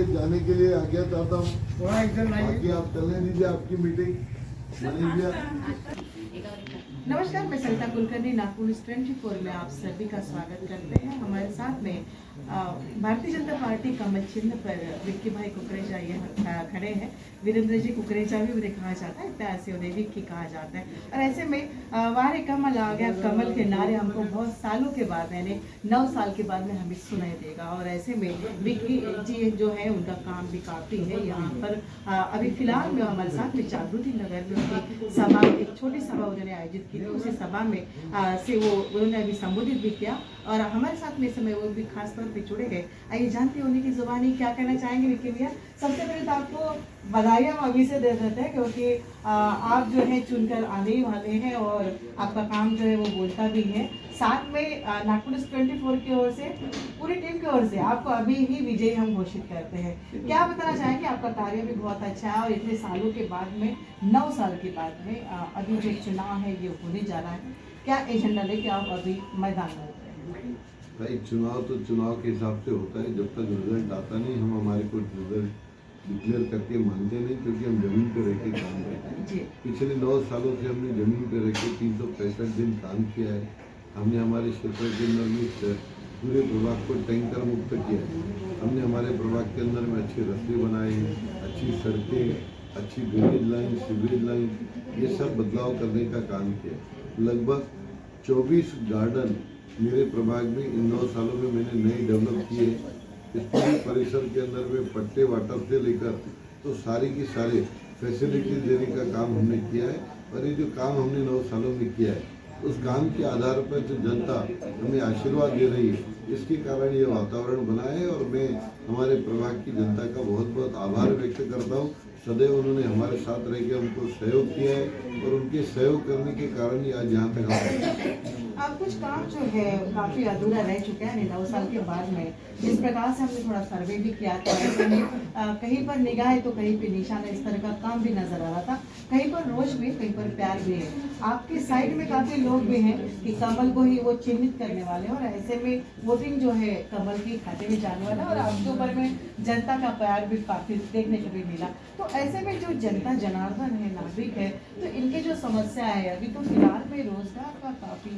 जाने के लिए आज्ञा चाहता हूँ। बाकी आप चलने दीजिए आपकी मीटिंग। नमस्कार, मैं सरिता कुलकर्णी नागपुर 24 में आप सभी का स्वागत करते हैं। हमारे साथ में भारतीय जनता पार्टी कमल चिन्ह पर विक्की भाई कुकरेजा ये खड़े हैं। वीरेंद्र जी कुकरेजा भी उन्हें कहा जाता है, ऐसे उन्हें विक्की कहा जाता है। और ऐसे में वारे कमल आ गया, कमल के नारे हमको बहुत सालों के बाद, यानी 9 साल के बाद में हमें सुनाई देगा। और ऐसे में विक्की जी जो है उनका काम भी काफ़ी है। यहाँ पर अभी फिलहाल में हमारे साथ में जागृति नगर में उनकी सभा, एक छोटी सभा उन्होंने आयोजित की थी। उसी सभा में से वो उन्होंने अभी संबोधित भी किया और हमारे साथ में इस समय वो भी खास तौर पे जुड़े हैं। आइए जानते हैं उन्हीं की जुबानी क्या कहना चाहेंगे विक्की भैया। सबसे पहले तो आपको बधाई हम अभी से दे देते हैं, क्योंकि आप जो है चुनकर आने ही वाले हैं और आपका काम जो है वो बोलता भी है। साथ में नागपुर 24 की ओर से, पूरी टीम की ओर से आपको अभी ही विजयी हम घोषित करते हैं। क्या बताना चाहेंगे? आपका कार्य भी बहुत अच्छा है और इतने सालों के बाद में, 9 साल के बाद में अभी जो चुनाव है ये होने जा रहा है। क्या एजेंडा लेके आप अभी मैदान में उतरे हैं? भाई चुनाव तो चुनाव के हिसाब से होता है। जब तक रिजल्ट आता नहीं हम हमारे को रिजल्ट डिक्लेयर करके मानते नहीं, क्योंकि हम जमीन पे रह के काम करते हैं। पिछले 9 सालों से हमने जमीन पे रह के 365 दिन काम किया है। हमने हमारे क्षेत्र के अंदर में पूरे प्रभाग को टैंकर मुक्त किया है। हमने हमारे प्रभाग के अंदर में अच्छे रास्ते बनाए हैं, अच्छी सड़कें, अच्छी ड्रेनेज लाइन, सीवरेज लाइन, ये सब बदलाव करने का काम किया। लगभग 24 गार्डन मेरे प्रभाग में इन 9 सालों में मैंने नए डेवलप किए। इस पूरे परिसर के अंदर में पट्टे वाटर से लेकर तो सारी की सारे फैसिलिटीज देने का काम हमने किया है। और ये जो काम हमने 9 सालों में किया है, उस काम के आधार पर जो जनता हमें आशीर्वाद दे रही है, इसके कारण ये वातावरण बना है। और मैं हमारे प्रभाग की जनता का बहुत बहुत आभार व्यक्त करता हूँ। सदैव उन्होंने हमारे साथ रह के हमको सहयोग किया है और उनके सहयोग करने के कारण ही आज यहाँ तक हम कुछ काम जो है काफी अधूरा रह चुका है 9 साल के बाद में। जिस प्रकार से हमने थोड़ा सर्वे भी किया था, ऐसे में कहीं पर निगाह तो कहीं पे निशाना, इस तरह का काम भी नजर आ रहा था। कहीं पर रोष भी, कहीं पर प्यार भी है। आपके साइड में काफी लोग भी हैं कि कमल को ही वो चिन्हित करने वाले हैं और ऐसे में वोटिंग जो है कमल के खाते में जाने वाला है। और आपके ऊपर में जनता का प्यार भी काफी देखने को भी मिला। तो ऐसे में जो जनता जनार्दन है, नागरिक है, तो इनके जो समस्या है अभी तो फिलहाल में रोजगार का काफी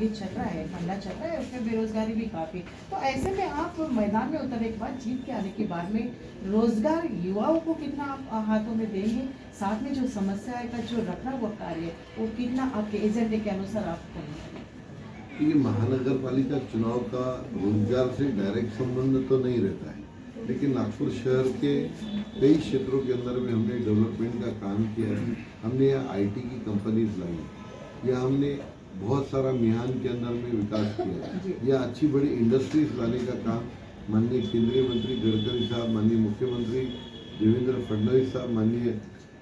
ये चल रहा है, ठंडा चल रहा है, उसमें बेरोजगारी भी काफी। तो ऐसे में आप मैदान में उतरने के बाद, जीत के आने के बाद में रोजगार युवाओं को कितना आप हाथों में देंगे? साथ में जो समस्या का जो रखा हुआ कार्य वो कितना आपके एजेंडे के अनुसार आप करेंगे? ये महानगर पालिका चुनाव का रोजगार से डायरेक्ट संबंध तो नहीं रहता है, लेकिन नागपुर शहर के कई क्षेत्रों के अंदर में हमने डेवलपमेंट का काम किया है। हमने यहाँ IT की कंपनीज लाई, या हमने बहुत सारा मिहान के अंदर में विकास किया है, या अच्छी बड़ी इंडस्ट्रीज लाने का काम माननीय केंद्रीय मंत्री गडकरी साहब, माननीय मुख्यमंत्री देवेंद्र फडणवीस साहब, माननीय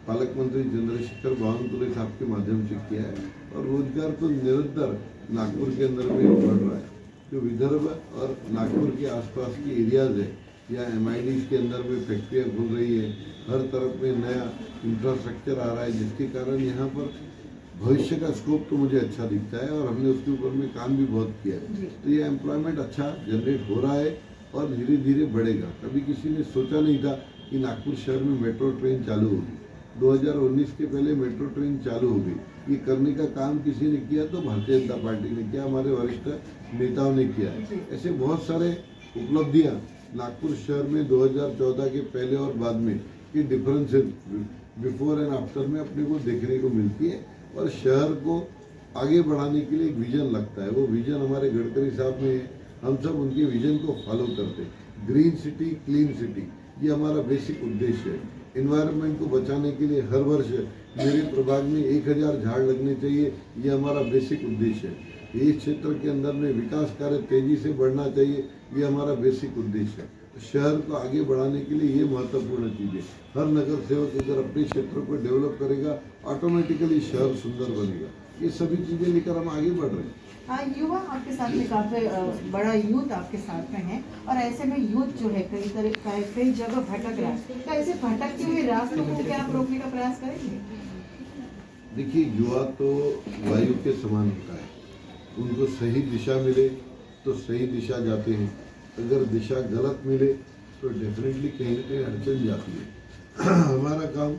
पालक मंत्री चंद्रशेखर बावनकुले साहब के माध्यम से किया है। और रोजगार तो निरंतर नागपुर के अंदर में बढ़ रहा है। जो विदर्भ और नागपुर के आसपास के एरियाज है, या MIDs के अंदर में फैक्ट्रियाँ खुल रही है, हर तरफ में नया इंफ्रास्ट्रक्चर आ रहा है, जिसके कारण यहाँ पर भविष्य का स्कोप तो मुझे अच्छा दिखता है और हमने उसके ऊपर में काम भी बहुत किया है। तो ये एम्प्लॉयमेंट अच्छा जनरेट हो रहा है और धीरे धीरे बढ़ेगा। कभी किसी ने सोचा नहीं था कि नागपुर शहर में मेट्रो ट्रेन चालू होगी। 2019 के पहले मेट्रो ट्रेन चालू हो गई। ये करने का काम किसी ने किया तो भारतीय जनता पार्टी ने किया, हमारे वरिष्ठ नेताओं ने किया है। ऐसे बहुत सारे उपलब्धियाँ नागपुर शहर में 2014 के पहले और बाद में की डिफरेंसेस बिफोर एंड आफ्टर में अपने को देखने को मिलती है। और शहर को आगे बढ़ाने के लिए एक विजन लगता है। वो विजन हमारे गडकरी साहब में है, हम सब उनके विजन को फॉलो करते हैं। ग्रीन सिटी, क्लीन सिटी, ये हमारा बेसिक उद्देश्य है। इन्वायरमेंट को बचाने के लिए हर वर्ष मेरे प्रभाग में 1000 झाड़ लगने चाहिए, ये हमारा बेसिक उद्देश्य है। इस क्षेत्र के अंदर में विकास कार्य तेजी से बढ़ना चाहिए, ये हमारा बेसिक उद्देश्य है। शहर को आगे बढ़ाने के लिए ये महत्वपूर्ण चीज़ है। हर नगर सेवक अगर अपने क्षेत्र को डेवलप करेगा, ऑटोमेटिकली शहर सुंदर बनेगा। ये सभी चीज़ें लेकर हम आगे बढ़ रहे हैं। युवा आपके साथ में काफी बड़ा यूथ आपके साथ में है और ऐसे में यूथ जो है कई जगह भटक रहा है। तो ऐसे भटकते हुए रास्तों को क्या आप रोकने का प्रयास करेंगे? देखिए, युवा तो वायु के समान होता है। उनको सही दिशा मिले तो सही दिशा जाते हैं, अगर दिशा गलत मिले तो डेफिनेटली कहीं ना कहीं अड़चन जाती है। हमारा काम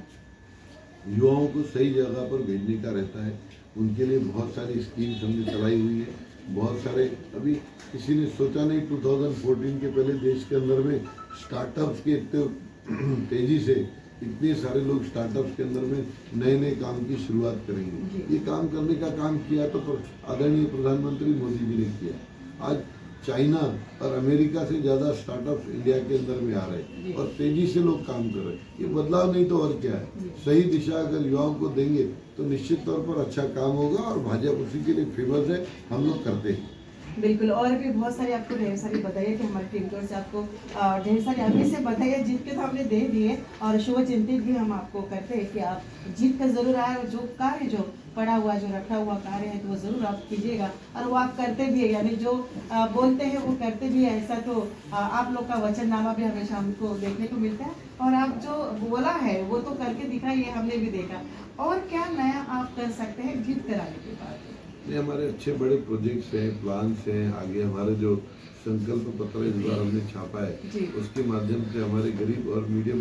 युवाओं को सही जगह पर भेजने का रहता है। उनके लिए बहुत सारी स्कीम्स हमने चलाई हुई है। बहुत सारे, अभी किसी ने सोचा नहीं 2014 के पहले देश के अंदर में स्टार्टअप्स के इतने तेजी से इतने सारे लोग स्टार्टअप्स के अंदर में नए नए काम की शुरुआत करेंगे। ये काम करने का काम किया तो आदरणीय प्रधानमंत्री मोदी जी ने किया। आज चाइना और अमेरिका से ज़्यादा स्टार्टअप्स इंडिया के अंदर में आ रहे हैं और तेजी से लोग काम कर रहे हैं। ये बदलाव नहीं तो और क्या है। सही दिशा अगर युवाओं को देंगे तो निश्चित तौर पर अच्छा काम होगा और भाजपा उसी के लिए फेमस है, हम लोग करते हैं। बिल्कुल, और भी बहुत सारी आपको ढेर सारी बधाई कि हमारी टीम की ओर से आपको ढेर सारी आगे से बधाई। जीत के तो हमने दे दिए और शुभ चिंतित भी हम आपको करते हैं कि आप जीत कर जरूर आए और जो कार्य जो पड़ा हुआ जो रखा हुआ कार्य है तो वो जरूर आप कीजिएगा और वो आप करते भी है, यानी जो बोलते हैं वो करते भी है। ऐसा तो आप लोग का वचननामा भी हमेशा हमको देखने को मिलता है और आप जो बोला है वो तो करके दिखाइए, हमने भी देखा। और क्या नया आप कर सकते हैं जीत कर आने के बाद? ये हमारे अच्छे बड़े प्रोजेक्ट्स हैं, प्लान्स हैं। आगे हमारे जो संकल्प पत्र इस बार हमने छापा है उसके माध्यम से हमारे गरीब और मीडियम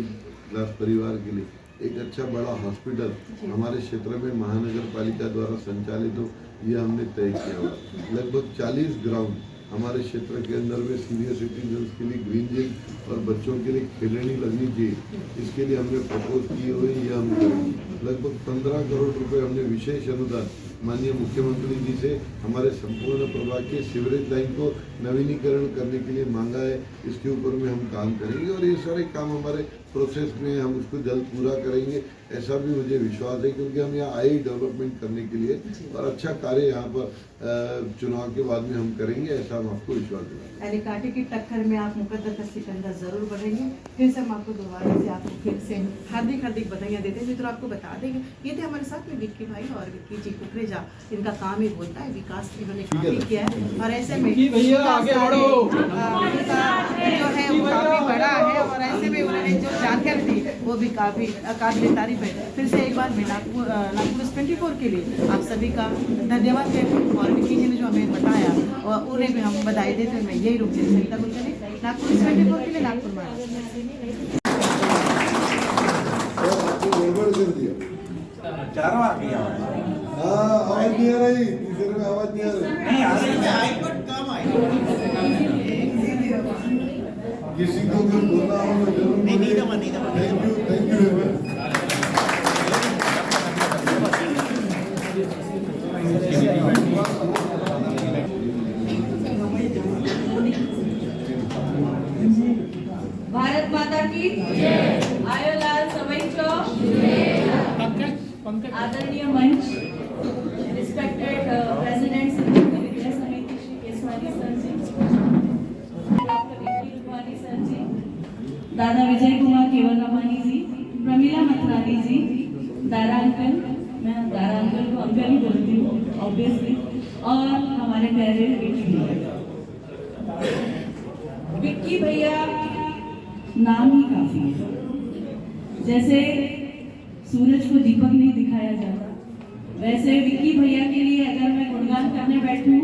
क्लास परिवार के लिए एक अच्छा बड़ा हॉस्पिटल हमारे क्षेत्र में महानगर पालिका द्वारा संचालित हो, यह हमने तय किया हुआ। लगभग 40 ग्राउंड हमारे क्षेत्र के अंदर में सीनियर सिटीजन के लिए ग्रीन जिम और बच्चों के लिए खेलनी लगनी चाहिए, इसके लिए हमने प्रपोज किए हुए, यह हम करेंगे। लगभग 15 करोड़ रुपए हमने विशेष अनुदान माननीय मुख्यमंत्री जी से हमारे संपूर्ण प्रभाग के सीवरेज लाइन को नवीनीकरण करने के लिए मांगा है। इसके ऊपर में हम काम करेंगे और ये सारे काम हमारे प्रोसेस में हम उसको जल्द पूरा करेंगे, ऐसा भी मुझे विश्वास है, क्योंकि हम यहाँ आए डेवलपमेंट करने के लिए और अच्छा कार्य यहाँ पर चुनाव के बाद में हम करेंगे, ऐसा हम आपको विश्वास दिलाएंगे। यानी कांटे की टक्कर में आप मुकद्दर का सिकंदर जरूर बढ़ेंगे। फिर से हम आपको दोबारा से आपको फिर से हार्दिक हार्दिक बधाइयाँ देते हैं। मित्रों, आपको बता देंगे ये थे हमारे साथ में विक्की भाई और विक्की जी कुकरेजा। इनका काम ही बोलता है, विकास इन्होंने काफी किया है और ऐसे में भैया आगे बढ़ो, जो है वो काफी बड़ा है और ऐसे में उन्होंने जो जानकारी दी वो भी काफी काबिल तारीफ है। फिर से एक बार मैं नागपुर 24 के लिए आप सभी का धन्यवाद देती हूँ और विक्की जी ने जो हमें बताया और उन्हें भी हम बधाई देते हैं। मैं यही रूप से सरिता कुलकर्णी, नागपुर 24 के लिए, नागपुर में। गड़बड़ कर दिया, चारों आ गई आवाज। हाँ आवाज नहीं आ रही, तीसरे में आवाज नहीं आ रही। नहीं आ रही है, आई बट कम आई। किसी को भी बोलना हो तो जरूर बोलिए। Thank you very much. Bharat माता की आयो लाल सवैचो आदरणीय मंच, रिस्पेक्टेड प्रेसिडेंट विद्या समिति श्री केसवानी सर जी, डॉक्टर विक्की रुपानी सर जी, दादा विजय कुमार केवलरामानी जी, प्रमीला मथुरानी जी, दारा अंकल, मैं दारा अंकल को अंकल ही बोलती हूँ ऑब्वियसली, और हमारे प्यारे विक्की भैया नाम ही काफी है। जैसे सूरज को दीपक नहीं दिखाया जाता, वैसे विक्की भैया के लिए अगर मैं गुणगान करने बैठूं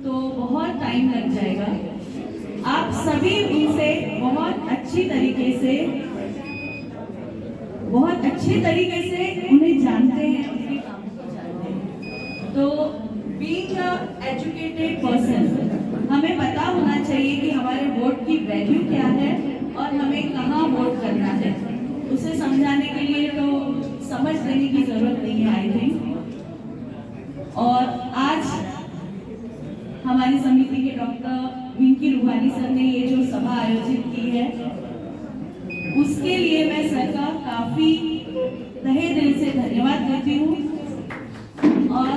तो बहुत टाइम लग जाएगा। आप सभी उनसे बहुत अच्छे तरीके से उन्हें जानते हैं, उनके काम को जानते हैं। तो बीइंग अ एजुकेटेड पर्सन हमें पता होना चाहिए कि हमारे वोट की वैल्यू क्या है और हमें कहाँ वोट करना है। उसे समझाने के लिए तो समझ देने की जरूरत नहीं है, आई थिंक। और आज हमारी समिति के डॉक्टर विक्की रुपानी सर ने ये जो सभा आयोजित की है उसके लिए मैं सर का काफी तहे दिल से धन्यवाद करती हूँ। और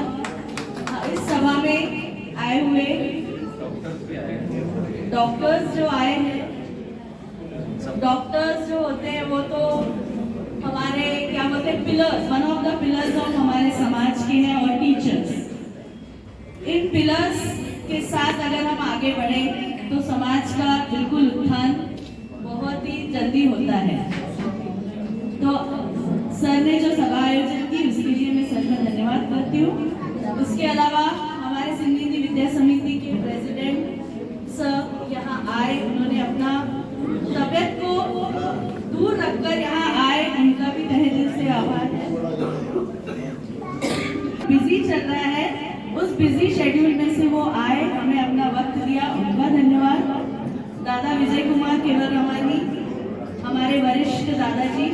इस सभा में आए हुए डॉक्टर्स जो आए हैं, डॉक्टर्स जो होते हैं वो तो हमारे क्या बोलते हैं pillars, one of the pillars of हमारे समाज के हैं, और टीचर्स। इन पिलर्स के साथ अगर हम आगे बढ़े तो समाज का बिल्कुल उत्थान बहुत ही जल्दी होता है। तो सर ने जो सभा आयोजित की उसके लिए मैं सर का धन्यवाद करती हूँ। उसके अलावा हमारे सिंधी विद्या समिति के प्रेसिडेंट सर यहाँ आए, उन्होंने अपना तबियत को चल रहा है, उस बिजी शेड्यूल में से वो आए, हमें अपना वक्त दिया, उनका धन्यवाद। दादा विजय कुमार केवल रवानी, हमारे वरिष्ठ दादाजी,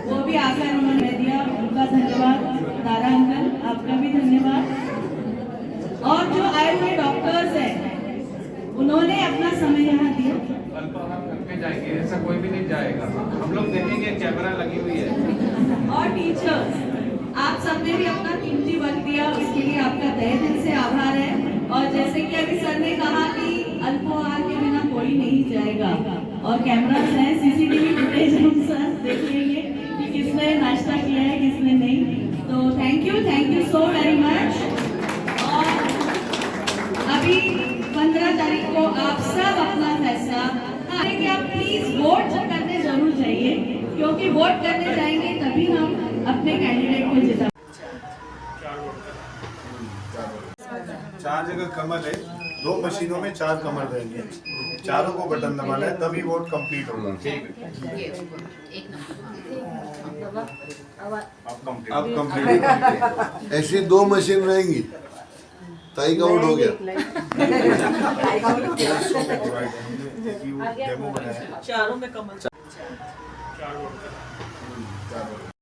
वो भी आकर उन्होंने दिया, उनका धन्यवाद। दादा अंकल, आपका भी धन्यवाद। और जो आए हुए डॉक्टर्स हैं, उन्होंने अपना समय यहाँ दिया। अल्पाहार करके जाएंगे, ऐसा कोई भी नहीं जाएगा, हम लोग देखेंगे, कैमरा लगी हुई है। और टीचर्स, आप सबने भी अपना कीमती वक्त दिया, उसके लिए आपका तहे दिल से आभार है। और जैसे कि अभी सर ने कहा कि अल्पाहार के बिना कोई नहीं जाएगा, और कैमरास हैं, सीसीटीवी फुटेज हम सर देखेंगे कि किसने नाश्ता किया है, किसने नहीं। तो thank you so very much. और अभी 15 तारीख को आप सब अपना फैसला कि आप प्लीज वोट करने जरूर जाइए, क्योंकि वोट करने जाएंगे तभी हम अपने कैंडिडेट को जिता। 4 जगह कमल है, 2 मशीनों में 4 कमल रहेंगे, चारों को बटन दबाना है तभी वोट कंप्लीट होगा। अब कंप्लीट। ऐसी 2 मशीन रहेंगी, ताई का वोट हो गया। डेमो बनाया, चारों में कमल। 4 वोट।